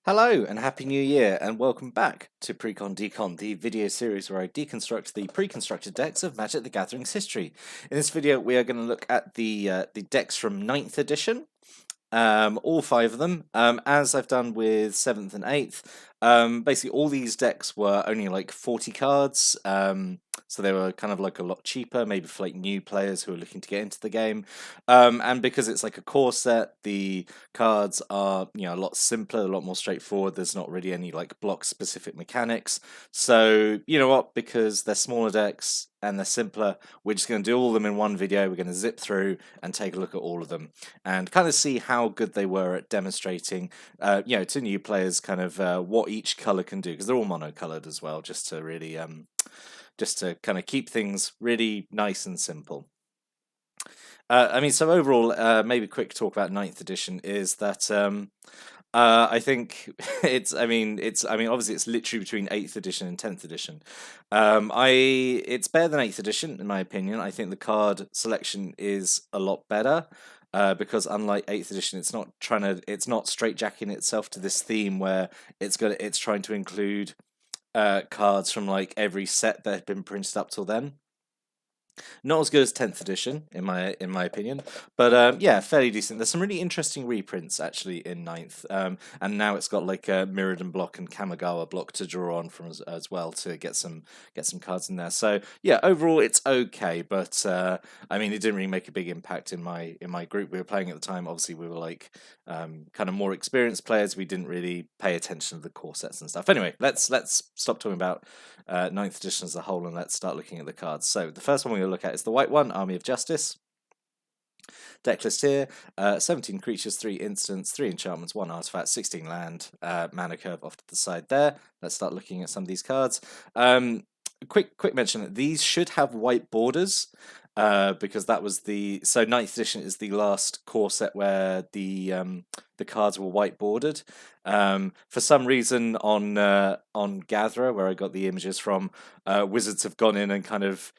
Hello and Happy New Year, and welcome back to Precon Decon, the video series where I deconstruct the pre-constructed decks of Magic the Gathering's history. In this video, we are going to look at the decks from 9th edition, all 5 of them, as I've done with 7th and 8th. Basically, all these decks were only like 40 cards, so they were kind of like a lot cheaper, maybe for like new players who are looking to get into the game. And because it's like a core set, the cards are a lot simpler, a lot more straightforward. There's not really any like block specific mechanics. So you know what? Because they're smaller decks and they're simpler, we're just going to do all of them in one video. We're going to zip through and take a look at all of them and kind of see how good they were at demonstrating, to new players, kind of what each color can do, because they're all monocolored as well, just to really, just to kind of keep things really nice and simple. So overall, maybe a quick talk about 9th edition is that I think obviously it's literally between 8th edition and 10th edition. It's better than 8th edition in my opinion. I think the card selection is a lot better. Because unlike 8th edition, it's not straitjacking itself to this theme where it's trying to include cards from like every set that had been printed up till then. Not as good as 10th edition, in my opinion, but yeah, fairly decent. There's some really interesting reprints actually in 9th, and now it's got like a Mirrodin block and Kamigawa block to draw on from as well to get some cards in there. So yeah, overall it's okay, but it didn't really make a big impact in my group we were playing at the time. Obviously, we were like kind of more experienced players. We didn't really pay attention to the core sets and stuff. Anyway, let's stop talking about 9th edition as a whole and let's start looking at the cards. So the first one we're going to look at is the white one, Army of Justice. Decklist here, 17 creatures, 3 instants, 3 enchantments, 1 artifact, 16 land, mana curve off to the side there. Let's start looking at some of these cards. Quick mention, these should have white borders, because that was the 9th edition is the last core set where the cards were white bordered. For some reason on Gatherer, where I got the images from, Wizards have gone in and kind of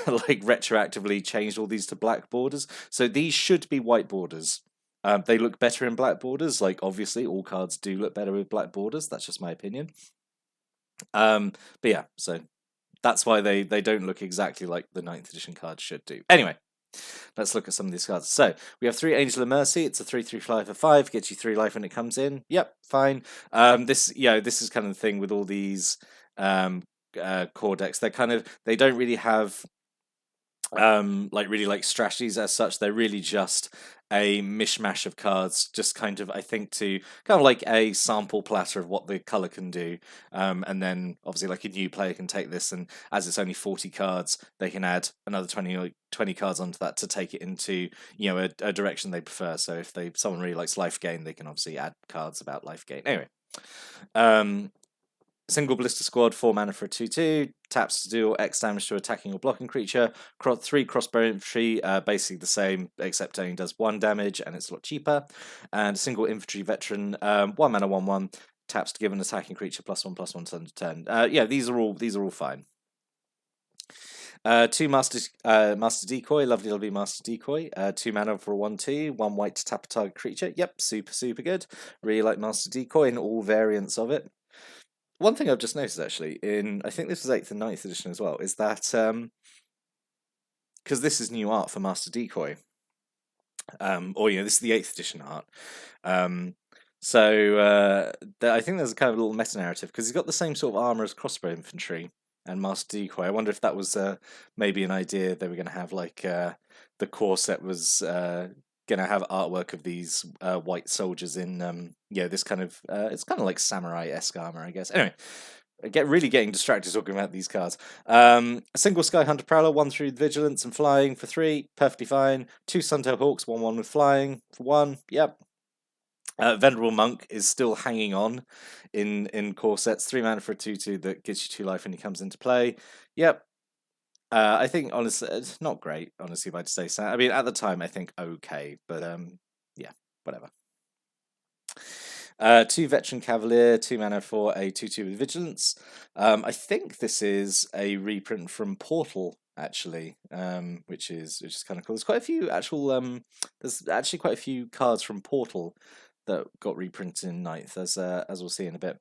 like retroactively changed all these to black borders. So these should be white borders. They look better in black borders. Like obviously all cards do look better with black borders. That's just my opinion. But yeah, so that's why they don't look exactly like the 9th edition cards should do. Anyway, let's look at some of these cards. So we have 3 Angel of Mercy. It's a 3/3 flyer for 5. Gets you 3 life when it comes in. Yep, fine. This is kind of the thing with all these core decks. They don't really have really strategies as such. They're really just a mishmash of cards, just kind of, I think, to kind of like a sample platter of what the color can do, and then obviously like a new player can take this, and as it's only 40 cards, they can add another 20 cards onto that to take it into a direction they prefer. So if someone really likes life gain, they can obviously add cards about life gain. Anyway, single Blister Squad, 4 mana for a 2/2, taps to deal X damage to attacking or blocking creature. 3 Crossbow Infantry, basically the same, except only does 1 damage, and it's a lot cheaper. And a single Infantry Veteran, 1 mana, 1/1, taps to give an attacking creature +1/+1 to turn. Yeah, these are all fine. 2 Master Decoy, lovely Master Decoy. 2 mana for a 1/2, 1 white to tap a target creature. Yep, super good. Really like Master Decoy in all variants of it. One thing I've just noticed actually, I think this was 8th and 9th edition as well, is that because this is new art for Master Decoy, this is the 8th edition art. I think there's a kind of a little meta narrative because he's got the same sort of armor as Crossbow Infantry and Master Decoy. I wonder if that was maybe an idea they were going to have, like the core set was going to have artwork of these white soldiers in this kind of it's kind of like samurai-esque armor, I guess. Anyway, getting distracted talking about these cards. A single Sky Hunter Prowler, 1 through Vigilance and Flying for 3, perfectly fine. 2 Suntail Hawks, 1/1 with Flying for 1. Yep. Venerable Monk is still hanging on in core sets. 3 mana for a 2/2 that gives you 2 life when he comes into play. Yep. I think honestly, it's not great. Honestly, if I'd say so. I mean, at the time, I think okay, but yeah, whatever. 2 Veteran Cavalier, 2 mana for a 2/2 with Vigilance. I think this is a reprint from Portal, actually, which is kind of cool. There's quite a few actual. There's actually quite a few cards from Portal that got reprinted in ninth, as we'll see in a bit.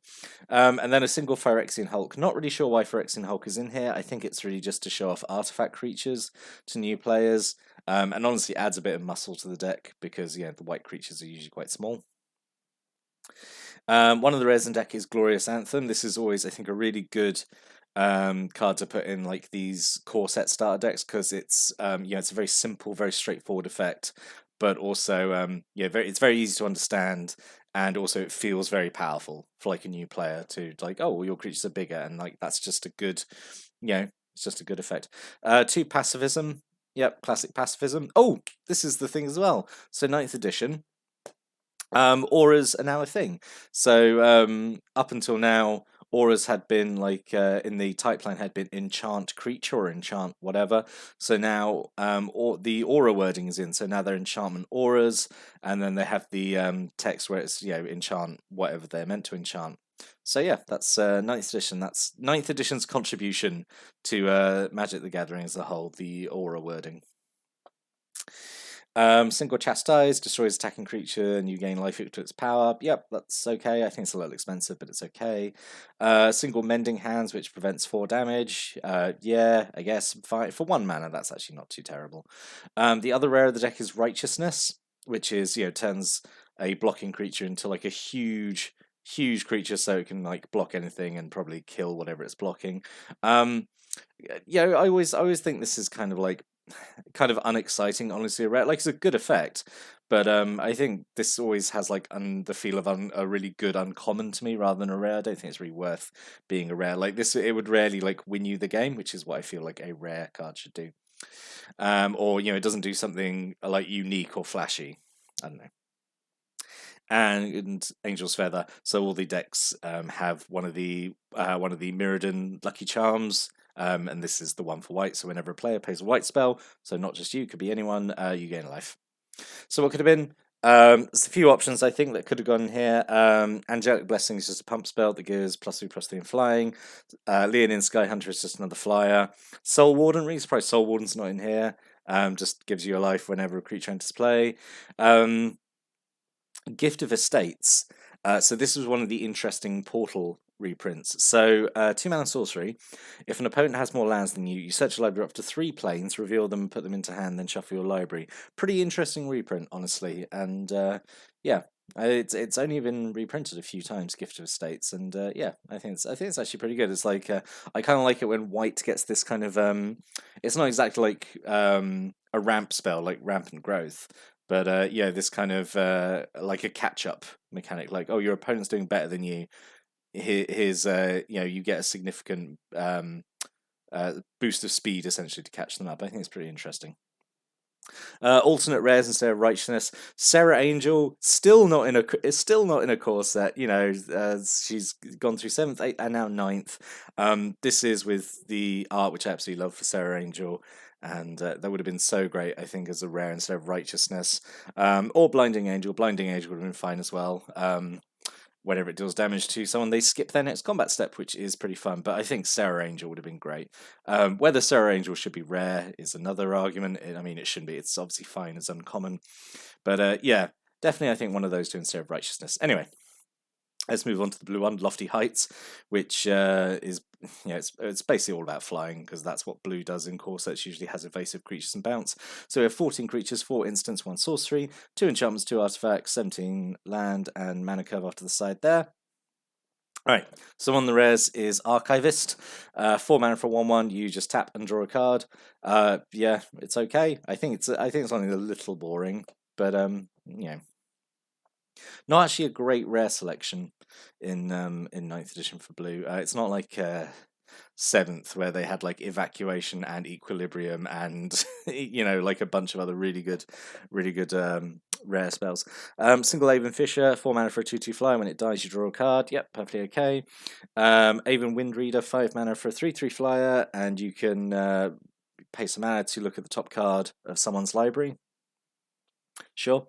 And then a single Phyrexian Hulk. Not really sure why Phyrexian Hulk is in here. I think it's really just to show off artifact creatures to new players, and honestly adds a bit of muscle to the deck because the white creatures are usually quite small. One of the rares in deck is Glorious Anthem. This is always, I think, a really good card to put in like these core set starter decks because it's it's a very simple, very straightforward effect, but also it's very easy to understand, and also it feels very powerful for like a new player to like, oh well, your creatures are bigger, and like that's just a good, it's just a good effect. 2 Pacifism. Yep, classic pacifism. Oh, this is the thing as well. So 9th edition. Auras are now a thing. So up until now, auras had been like in the type line had been enchant creature or enchant whatever. So now the aura wording is in. So now they're enchantment auras, and then they have the text where it's enchant whatever they're meant to enchant. So yeah, that's 9th edition. That's 9th edition's contribution to Magic the Gathering as a whole, the aura wording. Single Chastise destroys attacking creature and you gain life equal to its power. Yep, that's okay. I think it's a little expensive, but it's okay. Single Mending Hands, which prevents 4 damage. Yeah, I guess fine. For 1 mana, that's actually not too terrible. The other rare of the deck is Righteousness, which is, turns a blocking creature into like a huge creature, so it can like block anything and probably kill whatever it's blocking. I always think this is kind of unexciting, honestly. A rare, like, it's a good effect, but I think this always has like the feel of a really good uncommon to me rather than a rare. I don't think it's really worth being a rare. Like this, it would rarely like win you the game, which is what I feel like a rare card should do. Or it doesn't do something like unique or flashy. I don't know. And Angel's Feather. So all the decks have one of the Mirrodin Lucky Charms. And this is the one for white, so whenever a player plays a white spell, so not just you, could be anyone, you gain life. So what could have been? There's a few options I think that could have gone here. Angelic Blessing is just a pump spell that gives +3/+3 in flying. Leonin Sky Hunter is just another flyer. Soul Warden, surprised Soul Warden's not in here. Just gives you a life whenever a creature enters play. Gift of Estates. So this was one of the interesting portal reprints. So 2 mana sorcery. If an opponent has more lands than you, you search a library up to 3 planes, reveal them, put them into hand, then shuffle your library. Pretty interesting reprint, honestly. And it's only been reprinted a few times, Gift of Estates, and I think it's actually pretty good. It's like I kind of like it when white gets this kind of it's not exactly like a ramp spell like Rampant Growth. But this kind of like a catch-up mechanic, like, oh, your opponent's doing better than you. Here's you get a significant boost of speed essentially to catch them up. I think it's pretty interesting. Alternate rares instead of Righteousness. Serra Angel still not in a core set. She's gone through 7th, 8th, and now 9th. This is with the art which I absolutely love for Serra Angel. And that would have been so great, I think, as a rare instead of Righteousness. Or Blinding Angel. Blinding Angel would have been fine as well. Whenever it deals damage to someone, they skip their next combat step, which is pretty fun. But I think Serra Angel would have been great. Whether Serra Angel should be rare is another argument. I mean, it shouldn't be. It's obviously fine as uncommon. But definitely I think one of those two instead of Righteousness. Anyway. Let's move on to the blue one, Lofty Heights, which is it's basically all about flying because that's what blue does in core sets. Usually has evasive creatures and bounce. So we have 14 creatures, 4 instants, 1 sorcery, 2 enchantments, 2 artifacts, 17 land, and mana curve off to the side there. All right, so on the rares is Archivist, 4 mana for 1/1. You just tap and draw a card. It's okay. I think it's only a little boring, but not actually a great rare selection in 9th edition for blue. It's not like 7th where they had like Evacuation and Equilibrium and like a bunch of other really good rare spells. Single Avon Fisher, 4 mana for a 2/2 flyer. When it dies, you draw a card. Yep, perfectly okay. Avon Windreader, 5 mana for a 3/3 flyer, and you can pay some mana to look at the top card of someone's library. Sure.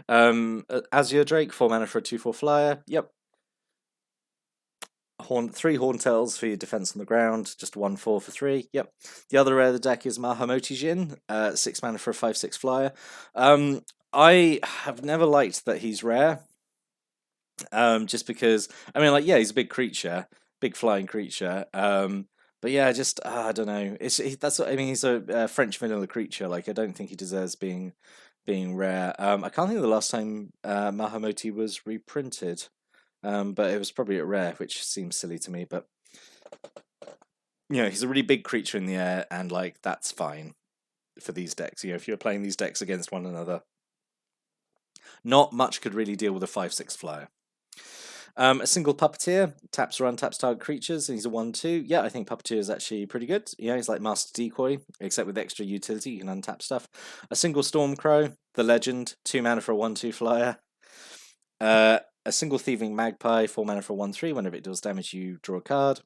Azure Drake, 4 mana for a 2/4 flyer. Yep. 3 Horntails for your defense on the ground. Just 1/4 for 3. Yep. The other rare of the deck is Mahamoti Jin, 6 mana for a 5/6 flyer. I have never liked that he's rare. Just because I mean, like, yeah, he's a big creature, big flying creature. But yeah, just I don't know. That's what I mean. He's a French vanilla creature. Like, I don't think he deserves being rare. I can't think of the last time Mahamoti was reprinted. But it was probably at rare, which seems silly to me. But he's a really big creature in the air, and like that's fine for these decks. If you're playing these decks against one another, not much could really deal with a 5/6 flyer. A single Puppeteer taps or untaps target creatures, and he's a 1/2. Yeah, I think Puppeteer is actually pretty good. He's like Master Decoy, except with extra utility, you can untap stuff. A single Stormcrow, the Legend, 2 mana for a 1/2 flyer. A single Thieving Magpie, 4 mana for a 1/3. Whenever it deals damage, you draw a card.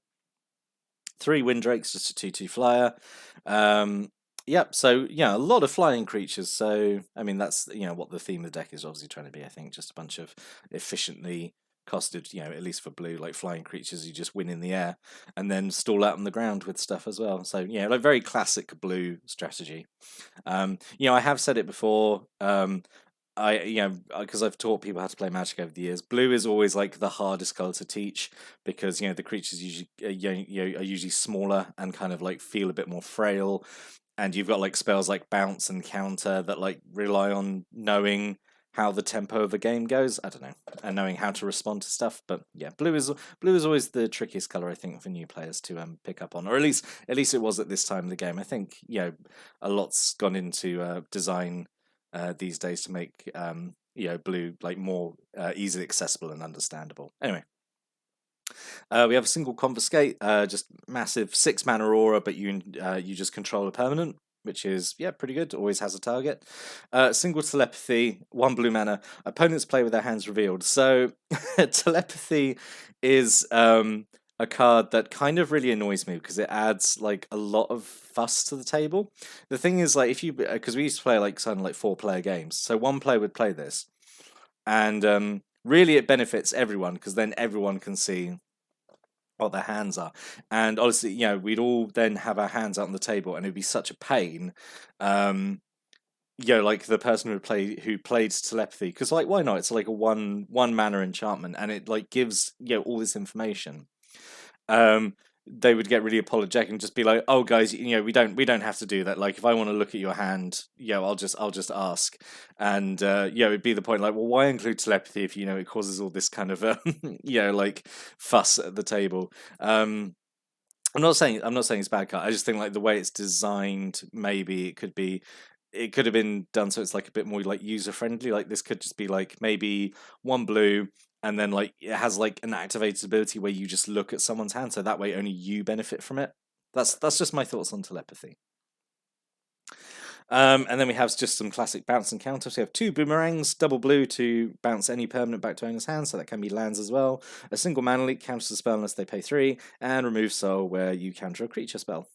3 Windrakes, just a 2/2 flyer. Yep, so a lot of flying creatures. So I mean, that's what the theme of the deck is obviously trying to be. I think just a bunch of efficiently costed, at least for blue, like flying creatures you just win in the air and then stall out on the ground with stuff as well. So like very classic blue strategy. I have said it before. Because I've taught people how to play Magic over the years. Blue is always like the hardest color to teach because the creatures usually are usually smaller and kind of like feel a bit more frail, and you've got like spells like bounce and counter that like rely on knowing how the tempo of a game goes. I don't know, and knowing how to respond to stuff. But yeah, blue is always the trickiest color, I think, for new players to pick up on, or at least it was at this time of the game. I think a lot's gone into design these days to make blue like more easily accessible and understandable. Anyway. We have a single Confiscate, just massive 6 mana aura, but you just control a permanent, which is pretty good. Always has a target. Single Telepathy, 1 blue mana. Opponents play with their hands revealed. So Telepathy is a card that kind of really annoys me because it adds like a lot of fuss to the table. The thing is, like, because we used to play like something like 4-player games, so one player would play this, and really it benefits everyone because then everyone can see what their hands are. And honestly, we'd all then have our hands out on the table, and it'd be such a pain. Like the person who played Telepathy, because like why not? It's like a one mana enchantment, and it like gives all this information. They would get really apologetic and just be like, "Oh, guys, we don't have to do that. Like, if I want to look at your hand, I'll just ask." And it'd be the point like, "Well, why include Telepathy if it causes all this kind of like fuss at the table?" I'm not saying it's a bad card. I just think like the way it's designed, maybe it could have been done so it's like a bit more like user friendly. Like this could just be like maybe 1 blue, and then like it has like an activated ability where you just look at someone's hand, so that way only you benefit from it. That's just my thoughts on Telepathy. And then we have just some classic bounce and counters. We have 2 boomerangs, double blue to bounce any permanent back to owner's hand, so that can be lands as well. A single mana leak counters a spell unless they pay 3, and remove soul where you counter a creature spell.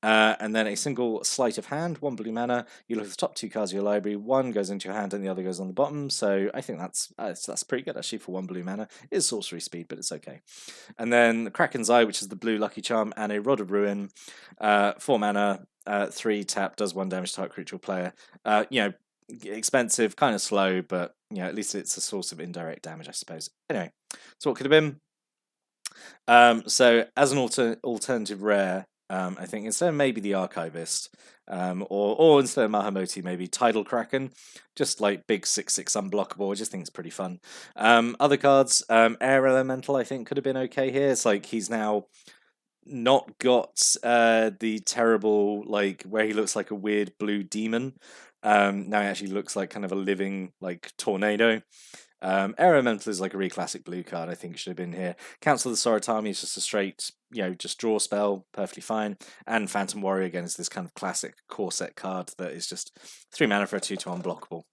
And then a single sleight of hand, 1 blue mana. You look at the top 2 cards of your library. 1 goes into your hand, and the other goes on the bottom. So I think that's pretty good actually for 1 blue mana. It is sorcery speed, but it's okay. And then the Kraken's Eye, which is the blue lucky charm, and a Rod of Ruin, 4 mana, 3 tap, does 1 damage to target creature or player. Expensive, kind of slow, but at least it's a source of indirect damage, I suppose. Anyway, so what could have been? So as an alternative rare. I think instead of maybe the Archivist, or instead of Mahamoti, maybe Tidal Kraken, just like big 6/6 unblockable. I just think it's pretty fun. Other cards, Air Elemental, I think could have been okay here. It's like he's now not got the terrible like where he looks like a weird blue demon. Now he actually looks like kind of a living like tornado. Air Elemental is like a really classic blue card. I think it should have been here. Council of the Soratami is just a straight, just draw spell, perfectly fine. And Phantom Warrior again is this kind of classic core set card that is just 3 mana for a 2/2 unblockable.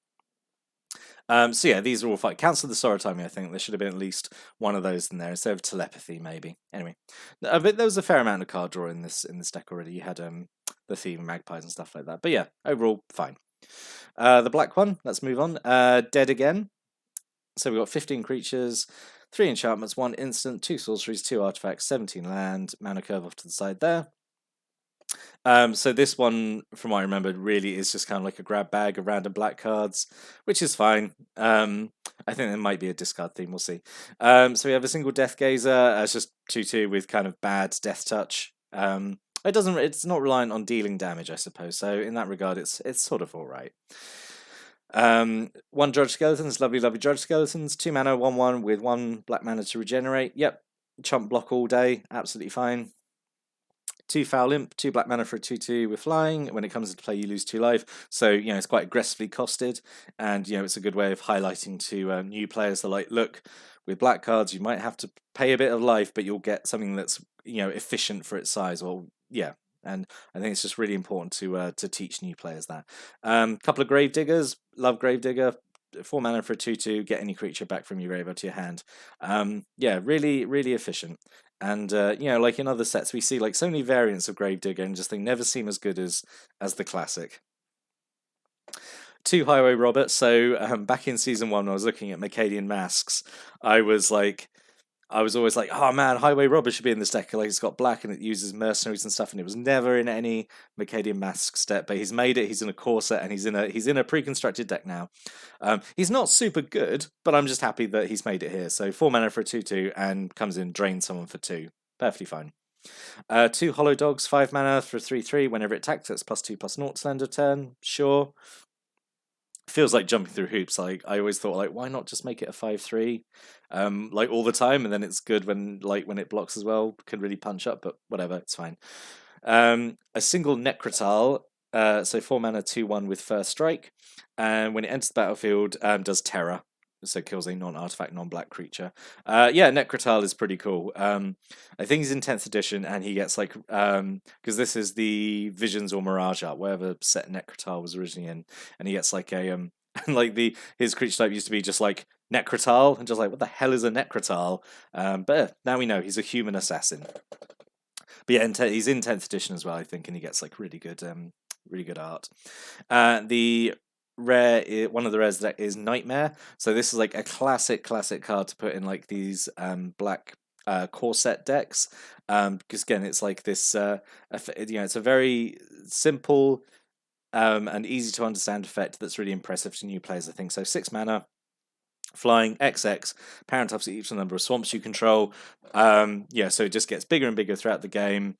So yeah, these are all fine. Council of the Soratami, I think there should have been at least one of those in there instead of Telepathy, maybe. Anyway, but there was a fair amount of card draw in this deck already. You had the Theme Magpies and stuff like that. But yeah, overall fine. The black one. Let's move on. Dead Again. So we've got 15 creatures, 3 enchantments, 1 instant, 2 sorceries, 2 artifacts, 17 land, mana curve off to the side there. So this one, from what I remember, really is just kind of like a grab bag of random black cards, which is fine. I think there might be a discard theme. We'll see. So we have a single Death Gazer. It's just 2/2 with kind of bad Death Touch. It doesn't. It's not reliant on dealing damage, I suppose. So in that regard, it's sort of all right. One Drudge Skeletons, lovely, lovely Drudge Skeletons. 2 mana, 1/1 with 1 black mana to regenerate. Yep, chump block all day, absolutely fine. 2 Foul Imp, 2 black mana for a 2/2 with flying. When it comes into play, you lose 2 life. So, it's quite aggressively costed. And, it's a good way of highlighting to new players that, like, look, with black cards, you might have to pay a bit of life, but you'll get something that's, efficient for its size. Or, yeah. And I think it's just really important to teach new players that. Couple of Grave Diggers, love Grave Digger. 4 mana for a 2/2, get any creature back from your graveyard to your hand. Yeah, really, really efficient. And like in other sets, we see like so many variants of Gravedigger, and just they never seem as good as the classic. 2 Highway Robert. So back in season 1, when I was looking at Mercadian Masks, I was always like, oh man, Highway Robber should be in this deck. Like, it's got black and it uses mercenaries and stuff, and it was never in any Mercadian Masks deck. But he's made it. He's in a core set, and he's in a pre-constructed deck now. He's not super good, but I'm just happy that he's made it here. So 4 mana for a 2/2 and comes in, drain someone for 2. Perfectly fine. 2 Hollow Dogs, 5 mana for a 3/3. Whenever it attacks, it's +2/+0 till end of turn. Sure. Feels like jumping through hoops. Like, I always thought, like, why not just make it a 5/3, like all the time, and then it's good when it blocks as well. Can really punch up, but whatever, it's fine. A single Necrotal, so 4 mana, 2/1 with first strike, and when it enters the battlefield, does terror. So kills a non-artifact, non-black creature. Yeah, Necrotal is pretty cool. I think he's in 10th edition, and he gets like because this is the Visions or Mirage art, whatever set Necrotal was originally in, and he gets like a and like his creature type used to be just like Necrotal, and just like what the hell is a Necrotal? But now we know he's a human assassin. But yeah, he's in 10th edition as well, I think, and he gets like really good art. The rare, one of the rares that is Nightmare. So this is like a classic card to put in like these black core set decks, because again, it's like this it's a very simple and easy to understand effect that's really impressive to new players, I think. So 6 mana, flying, XX, parent ups each the number of swamps you control. So it just gets bigger and bigger throughout the game.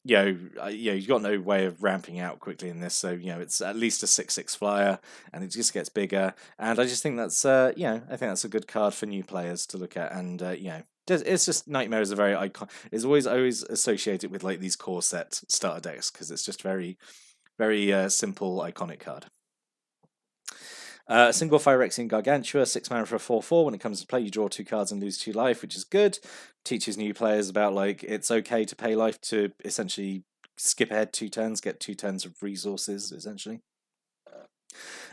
You've got no way of ramping out quickly in this, so it's at least a 6/6 flyer, and it just gets bigger. And I just think that's I think that's a good card for new players to look at. And it's just Nightmare is a very icon. It's always associated with like these core set starter decks because it's just very, very simple, iconic card. Single Phyrexian Gargantua, 6 mana for a 4/4. When it comes to play, you draw 2 cards and lose 2 life, which is good. Teaches new players about like it's okay to pay life to essentially skip ahead 2 turns, get 2 turns of resources, essentially.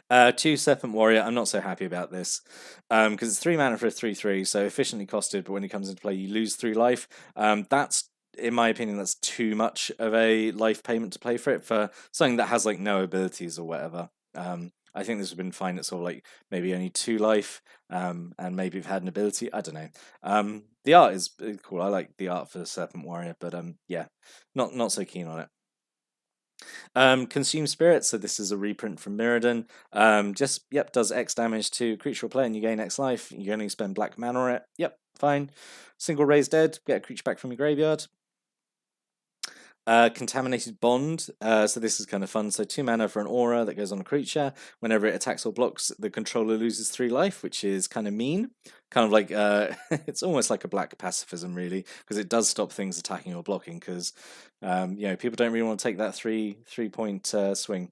2 Serpent Warrior. I'm not so happy about this because it's 3 mana for a 3/3, so efficiently costed, but when it comes into play, you lose 3 life. That's, in my opinion, that's too much of a life payment to pay for it for something that has like no abilities or whatever. I think this would have been fine at sort of like maybe only 2 life, and maybe you've had an ability. I don't know. The art is cool. I like the art for Serpent Warrior, but yeah, not so keen on it. Consume Spirit, so this is a reprint from Mirrodin. Does X damage to creature or player and you gain X life. You only spend black mana on it. Yep, fine. Single Raise Dead, get a creature back from your graveyard. Contaminated Bond, so this is kind of fun. So 2 mana for an aura that goes on a creature. Whenever it attacks or blocks, the controller loses 3 life, which is kind of mean. Kind of like it's almost like a black pacifism, really, because it does stop things attacking or blocking. Because people don't really want to take that 3-point swing.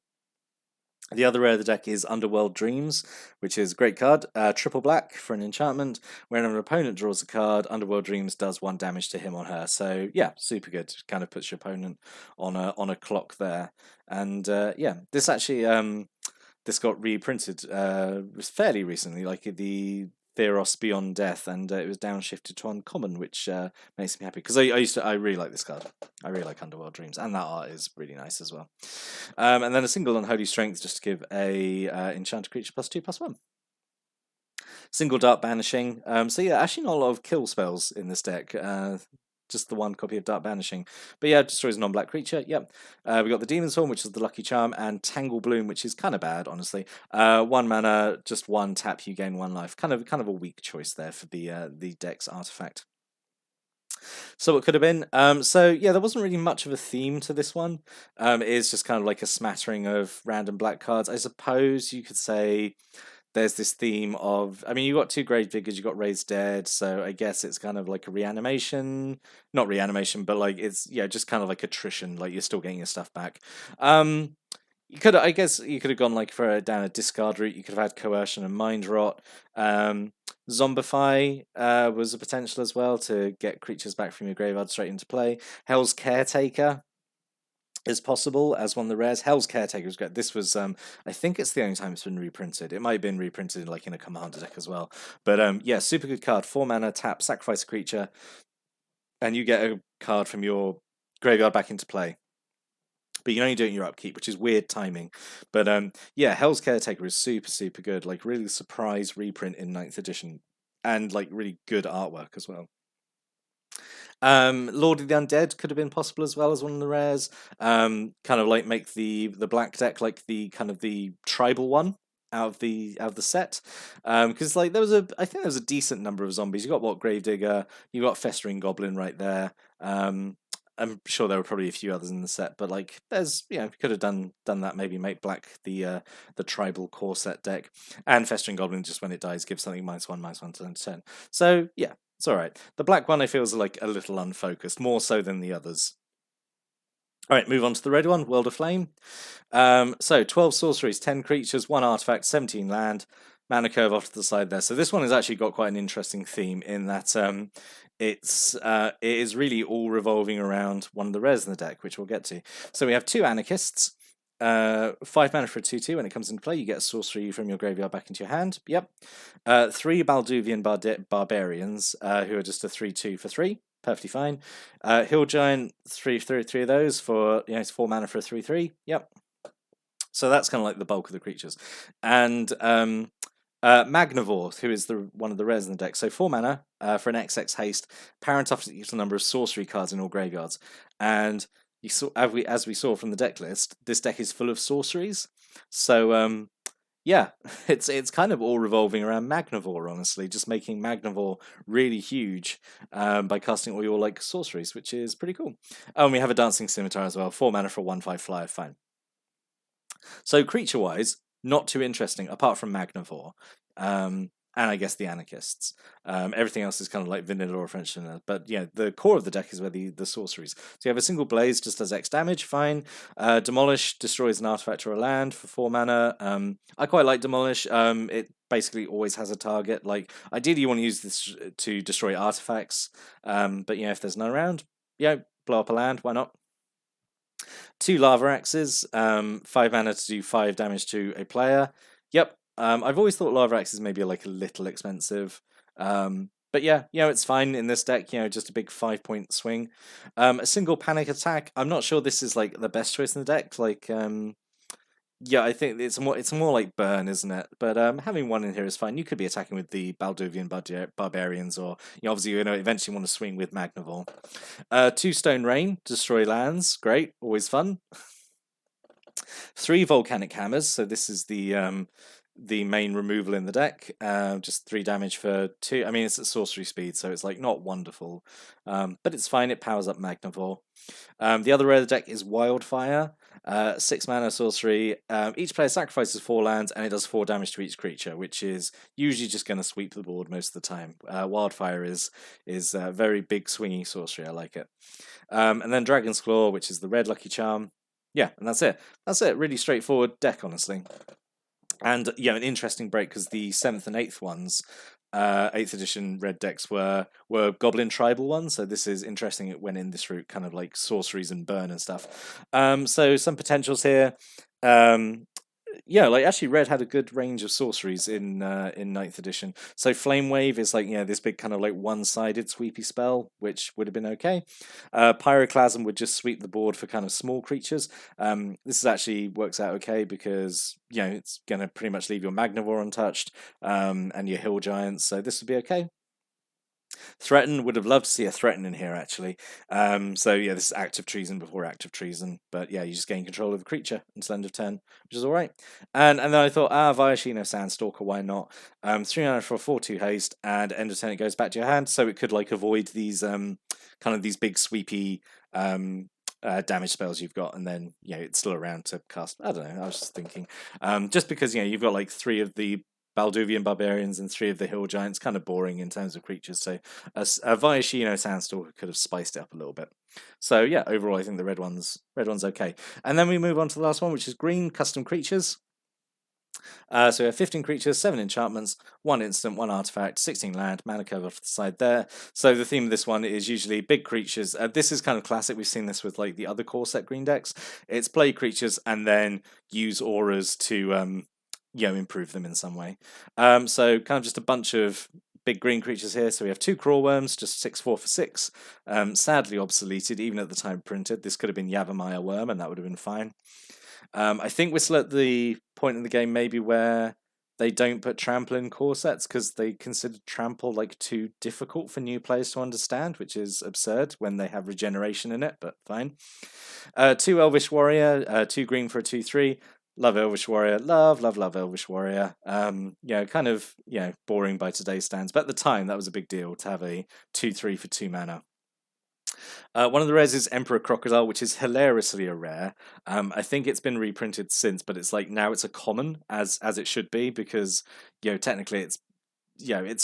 The other rare of the deck is Underworld Dreams, which is a great card. Triple black for an enchantment. When an opponent draws a card, Underworld Dreams does 1 damage to him or her. So yeah, super good. Kind of puts your opponent on a clock there. And this actually this got reprinted fairly recently, like the Theros Beyond Death, and it was downshifted to uncommon, which makes me happy because I really like this card. I really like Underworld Dreams, and that art is really nice as well. And then a single Unholy Strength just to give a enchanted creature +2/+1. Single Dark Banishing. So yeah, actually not a lot of kill spells in this deck. just the one copy of Dark Banishing. But yeah, destroys a non-black creature. Yep. We got the Demon's Horn, which is the Lucky Charm, and Tangle Bloom, which is kind of bad, honestly. 1 mana, just 1 tap, you gain 1 life. Kind of a weak choice there for the deck's artifact. So it could have been. So yeah, there wasn't really much of a theme to this one. It is just kind of like a smattering of random black cards. I suppose you could say there's this theme of, I mean, you got 2 Gravediggers, you got Raised Dead, so I guess it's kind of like a reanimation, not reanimation, but like it's just kind of like attrition, like you're still getting your stuff back. I guess you could have gone like down a discard route. You could have had Coercion and Mind Rot. Zombify was a potential as well to get creatures back from your graveyard straight into play. Hell's Caretaker is possible as one of the rares. Hell's Caretaker is great. This was, I think it's the only time it's been reprinted. It might have been reprinted like in a Commander deck as well. But yeah, super good card. 4 mana, tap, sacrifice a creature, and you get a card from your graveyard back into play. But you can only do it in your upkeep, which is weird timing. But yeah, Hell's Caretaker is super good. Like really surprise reprint in 9th edition, and like really good artwork as well. Lord of the Undead could have been possible as well as one of the rares. Kind of like make the black deck like the kind of the tribal one out of the set. Because like I think there was a decent number of zombies. You got Gravedigger, you got Festering Goblin right there. I'm sure there were probably a few others in the set, but like there's could have done that, maybe make black the tribal core set deck, and Festering Goblin just when it dies gives something -1/-1 to turn. So yeah, it's alright. The black one I feel is like a little unfocused, more so than the others. Alright, move on to the red one, World of Flame. So 12 sorceries, 10 creatures, 1 artifact, 17 land, mana curve off to the side there. So this one has actually got quite an interesting theme in that it is really all revolving around one of the rares in the deck, which we'll get to. So we have 2 Anarchists, 5 mana for a 2/2. When it comes into play, you get a sorcery from your graveyard back into your hand. Yep. 3 Balduvian Barbarians, who are just a 3/2 for 3. Perfectly fine. Hill Giant, 3 of those for it's 4 mana for a 3/3. Yep. So that's kind of like the bulk of the creatures. And Magnivore, who is one of the rares in the deck. So 4 mana for an XX haste. Parent offers equal number of sorcery cards in all graveyards. And you saw, as we saw from the deck list, this deck is full of sorceries. So yeah, it's kind of all revolving around Magnivore, honestly, just making Magnivore really huge by casting all your like sorceries, which is pretty cool. Oh, and we have a Dancing Scimitar as well. 4 mana for a 1/5 flyer, fine. So creature-wise, not too interesting, apart from Magnivore. And I guess the Anarchists. Everything else is kind of like vanilla or French vanilla. But yeah, the core of the deck is where the sorceries. So you have a single Blaze, just does X damage, fine. Demolish destroys an artifact or a land for 4 mana. I quite like Demolish. It basically always has a target. Like ideally, you want to use this to destroy artifacts. But if there's none around, blow up a land. Why not? 2 Lava Axes, 5 mana to do 5 damage to a player. Yep. I've always thought Lava Axes maybe like a little expensive. But yeah, it's fine in this deck, just a big 5-point swing. A single Panic Attack. I'm not sure this is like the best choice in the deck. Like, I think it's more like Burn, isn't it? But having one in here is fine. You could be attacking with the Balduvian Barbarians, or obviously eventually want to swing with Magnivore. 2 Stone Rain, destroy lands, great, always fun. 3 Volcanic Hammers, so this is the main removal in the deck. Just 3 damage for 2. I mean, it's at sorcery speed, so it's like not wonderful, but it's fine. It powers up Magnivore. The other rare of the deck is Wildfire. 6 mana sorcery. Each player sacrifices 4 lands, and it does 4 damage to each creature, which is usually just going to sweep the board most of the time. Wildfire is a very big swingy sorcery. I like it. And then Dragon's Claw, which is the red lucky charm. Yeah, and that's it. That's it. Really straightforward deck, honestly. And an interesting break because the 7th and 8th ones, 8th edition red decks were Goblin tribal ones. So this is interesting. It went in this route, kind of like sorceries and burn and stuff. So some potentials here. Like actually red had a good range of sorceries in 9th edition. So Flame Wave is like this big kind of like one-sided sweepy spell, which would have been okay. Pyroclasm would just sweep the board for kind of small creatures. This actually works out okay because it's gonna pretty much leave your Magnivore untouched, and your Hill Giants, so this would be okay. Threaten, would have loved to see a threaten in here, actually. So yeah, this is active treason before active treason. But yeah, you just gain control of a creature until end of turn, which is alright. And then I thought, Viashino Sandstalker, why not? 3 mana for a 4/2 haste, and end of turn it goes back to your hand, so it could like avoid these kind of these big sweepy damage spells you've got, and then it's still around to cast. I don't know. I was just thinking, just because you've got like 3 of the Balduvian barbarians and 3 of the hill giants, kind of boring in terms of creatures. So a Viashino Sandstalker could have spiced it up a little bit. So yeah, overall I think the red one's okay. And then we move on to the last one, which is green custom creatures. So we have 15 creatures, 7 enchantments, 1 instant, 1 artifact, 16 land, mana curve off the side there. So the theme of this one is usually big creatures. This is kind of classic. We've seen this with like the other core set green decks. It's play creatures and then use auras to improve them in some way. So kind of just a bunch of big green creatures here. So we have 2 crawl worms, just 6/4 for 6. Sadly obsoleted, even at the time printed. This could have been Yavimaya Worm, and that would have been fine. I think we're still at the point in the game maybe where they don't put trample in core sets because they consider trample like too difficult for new players to understand, which is absurd when they have regeneration in it, but fine. 2 Elvish Warrior, 2 green for a 2/3. Love Elvish Warrior, love Elvish Warrior. Kind of boring by today's standards, but at the time that was a big deal to have a 2/3 for 2 mana. One of the rares is Emperor Crocodile, which is hilariously a rare. I think it's been reprinted since, but it's like now it's a common as it should be, because technically it's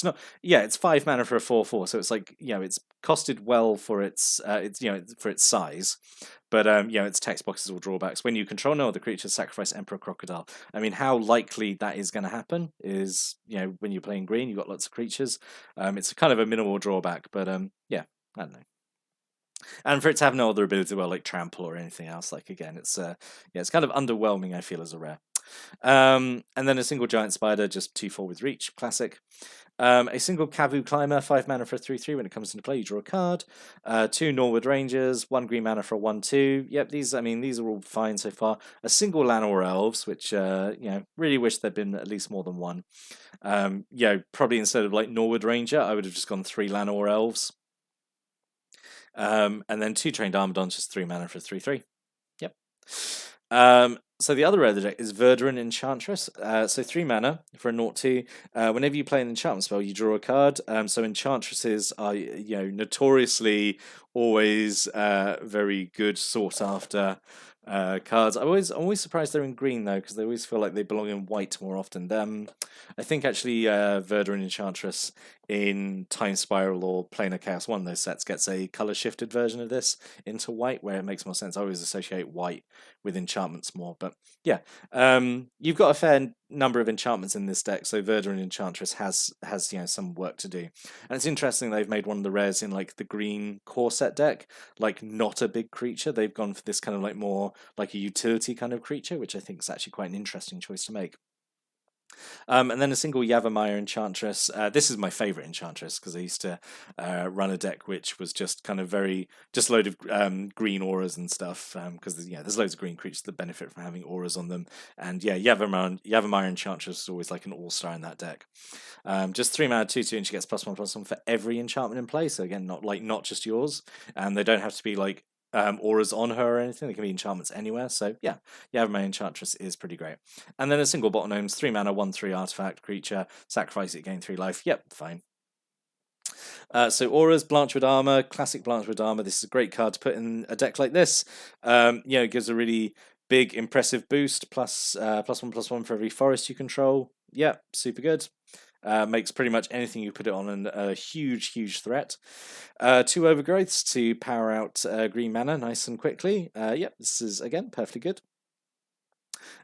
not. Yeah, it's 5 mana for a 4/4, so it's like it's costed well for its for its size. But its text boxes or drawbacks. When you control no other creatures, sacrifice Emperor Crocodile. I mean, how likely that is going to happen is when you're playing green, you've got lots of creatures. It's kind of a minimal drawback, but yeah, I don't know. And for it to have no other ability, well, like trample or anything else, like again, it's it's kind of underwhelming, I feel, as a rare. And then a single giant spider, just 2/4 with reach, classic. A single Kavu Climber, 5 mana for a 3/3. When it comes into play, you draw a card. 2 Norwood Rangers, 1 green mana for a 1/2. Yep, these are all fine so far. A single Llanowar Elves, which really wish there'd been at least more than one. Probably instead of like Norwood Ranger, I would have just gone 3 Llanowar Elves. And then 2 Trained Armadons, just 3 mana for a 3/3. Yep. So the other rare of the deck is Verduran Enchantress. So 3 mana for a 0/2. Whenever you play an enchantment spell, you draw a card. So enchantresses are notoriously always very good, sought after cards. I'm always surprised they're in green though, because they always feel like they belong in white more often. I think actually Verduran Enchantress in Time Spiral or Planar Chaos, one of those sets, gets a color shifted version of this into white, where it makes more sense. I always associate white with enchantments more, but yeah, you've got a fair number of enchantments in this deck, so Verduran Enchantress has some work to do. And it's interesting they've made one of the rares in like the green core set deck like not a big creature. They've gone for this kind of like more like a utility kind of creature, which I think is actually quite an interesting choice to make. And then a single Yavimaya Enchantress. This is my favourite Enchantress because I used to run a deck which was just kind of just a load of green auras and stuff. Because there's loads of green creatures that benefit from having auras on them. And yeah, Yavimaya Enchantress is always like an all-star in that deck. Just 3 mana 2/2, and she gets +1/+1 for every enchantment in play. So again, not just yours, and they don't have to be like auras on her or anything. They can be enchantments anywhere. So yeah, Yavimaya Enchantress is pretty great. And then a single bottom gnomes, 3 mana, 1/3 artifact creature, sacrifice it, gain 3 life. Yep, fine. So auras, Blanchwood Armor, classic Blanchwood Armor. This is a great card to put in a deck like this. It gives a really big, impressive boost, +1/+1 for every forest you control. Yep, super good. Makes pretty much anything you put it on a huge threat. 2 Overgrowths to power out green mana nice and quickly. Yep, this is, again, perfectly good.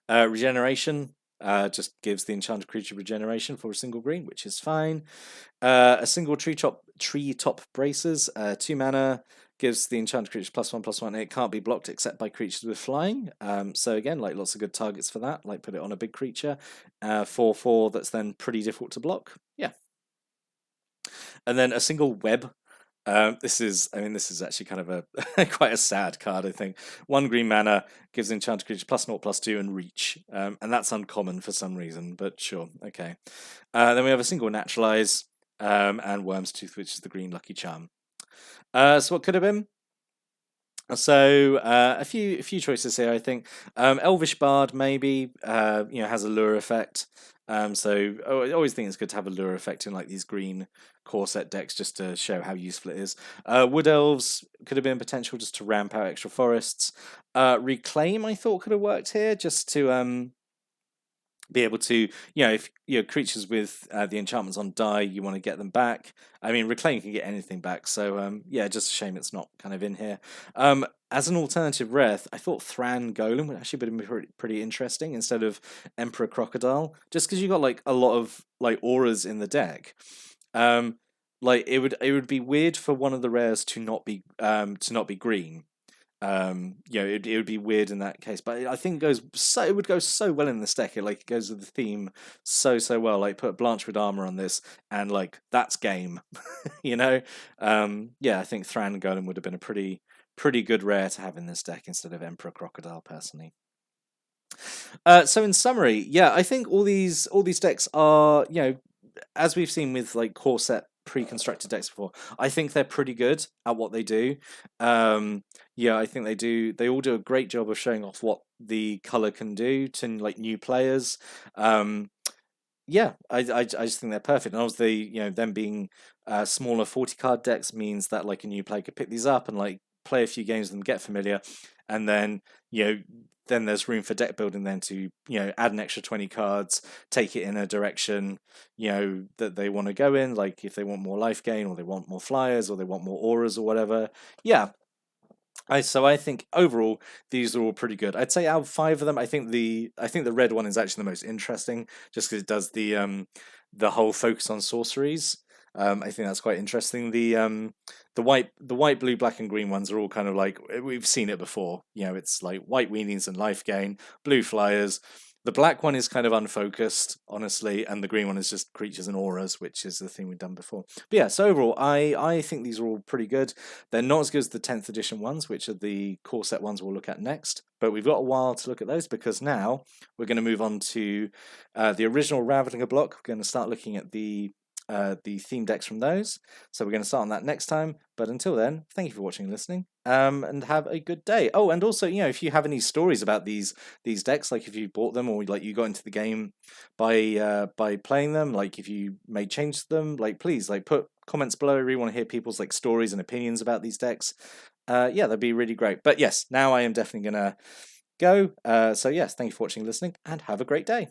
Regeneration just gives the enchanted creature regeneration for a single green, which is fine. A single treetop braces, 2 mana, gives the enchanted creature +1/+1. It can't be blocked except by creatures with flying. So again, like lots of good targets for that. Like put it on a big creature. 4/4 that's then pretty difficult to block. Yeah. And then a single web. This is actually kind of a quite a sad card, I think. 1 green mana gives enchanted creature +0/+2 and reach, and that's uncommon for some reason, but sure, okay. Then we have a single naturalize. and Worm's Tooth, which is the green lucky charm. So what could have been? So a few choices here, I think. Elvish Bard maybe has a lure effect. So I always think it's good to have a lure effect in like these green core set decks just to show how useful it is. Wood Elves could have been potential just to ramp out extra forests. Reclaim I thought could have worked here just to be able to, if creatures with the enchantments on die, you want to get them back. I mean, Reclaim can get anything back, so just a shame it's not kind of in here. As an alternative rare, I thought Thran Golem would actually be pretty interesting instead of Emperor Crocodile, just because you got like a lot of like auras in the deck. Like it would be weird for one of the rares to not be green. It would be weird in that case, but I think it would go so well in this deck. It goes with the theme so well. Like put Blanchwood armor on this, and like that's game. I think Thran Golem would have been a pretty good rare to have in this deck instead of Emperor Crocodile, personally. So in summary, I think all these decks are, as we've seen with like core set pre-constructed decks before, I think they're pretty good at what they do. I think they all do a great job of showing off what the color can do to like new players. I just think they're perfect. And obviously, them being smaller 40 card decks means that like a new player could pick these up and like play a few games with them, get familiar, and then then there's room for deck building then to add an extra 20 cards, take it in a direction that they want to go in, like if they want more life gain or they want more flyers or they want more auras or whatever. I think overall these are all pretty good. I'd say out of 5 of them, I think the red one is actually the most interesting, just because it does the whole focus on sorceries. I think that's quite interesting. The white, blue, black, and green ones are all kind of like we've seen it before. It's like white weenies and life gain, blue flyers. The black one is kind of unfocused, honestly, and the green one is just creatures and auras, which is the thing we've done before. But so overall, I think these are all pretty good. They're not as good as the 10th edition ones, which are the core set ones we'll look at next. But we've got a while to look at those because now we're going to move on to the original Ravaging block. We're going to start looking at the theme decks from those. So we're going to start on that next time. But until then, thank you for watching and listening, and have a good day. Oh, and also, if you have any stories about these decks, like if you bought them or like you got into the game by playing them, like if you made changes to them, like please like put comments below. I really want to hear people's like stories and opinions about these decks. That'd be really great. But yes, now I am definitely gonna go. So yes, thank you for watching and listening, and have a great day.